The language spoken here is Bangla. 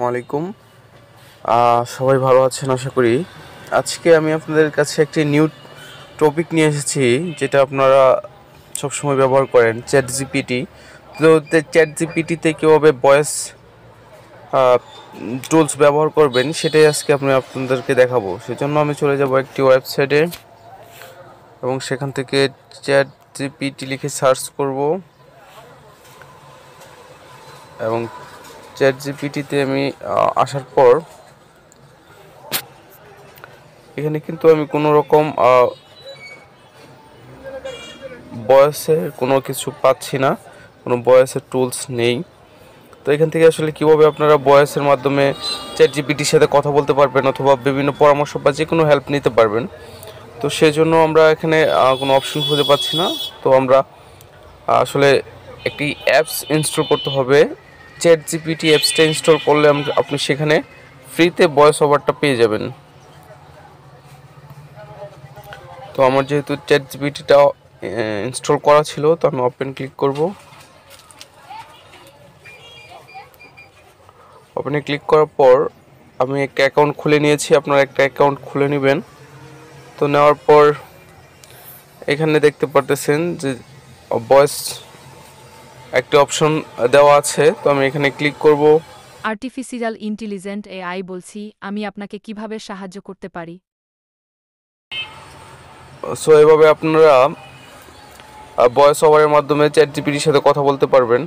আলাইকুম। সবাই ভালো আছেন আশা করি। আজকে আমি আপনাদের কাছে একটি নিউ টপিক নিয়ে এসেছি, যেটা আপনারা সবসময় ব্যবহার করেন, চ্যাট জিপিটি। তো চ্যাট জিপিটিতে কীভাবে ভয়েস টুলস ব্যবহার করবেন সেটাই আজকে আপনাদেরকে দেখাবো। সেজন্য আমি চলে যাব একটি ওয়েবসাইটে এবং সেখান থেকে চ্যাট জিপিটি লিখে সার্চ করব এবং চ্যাট জিপিটিতে আমি আসার পর এখানে কিন্তু আমি কোনো রকম ভয়েসের কোনো কিছু পাচ্ছি না, কোনো ভয়েসের টুলস নেই। তো এখান থেকে আসলে কীভাবে আপনারা ভয়েসের মাধ্যমে চ্যাট জিপিটির সাথে কথা বলতে পারবেন অথবা বিভিন্ন পরামর্শ বা যে কোনো হেল্প নিতে পারবেন, তো সেজন্য আমরা এখানে কোনো অপশন খুঁজে পাচ্ছি না। তো আমরা আসলে একটি অ্যাপস ইনস্টল করতে হবে। চ্যাট জিপিটি অ্যাপসটা ইনস্টল করলে আপনি সেখানে ফ্রিতে ভয়েস ওভারটা পেয়ে যাবেন। তো আমার যেহেতু চ্যাট জিপিটিটা ইনস্টল করা ছিল, তো আমি ওপেন ক্লিক করব। ওপেনে ক্লিক করার পর আমি একটা অ্যাকাউন্ট খুলে নিয়েছি, আপনারা একটা অ্যাকাউন্ট খুলে নেবেন। তো নেওয়ার পর এখানে দেখতে পারতেছেন যে ভয়েস একটা অপশন দেওয়া আছে, তো আমি এখানে ক্লিক করব। আর্টিফিশিয়াল ইন্টেলিজেন্ট এআই বলছি, আমি আপনাকে কিভাবে সাহায্য করতে পারি? সো এভাবে আপনারা ভয়েস ওভারের মাধ্যমে চ্যাট জিপিটির সাথে কথা বলতে পারবেন।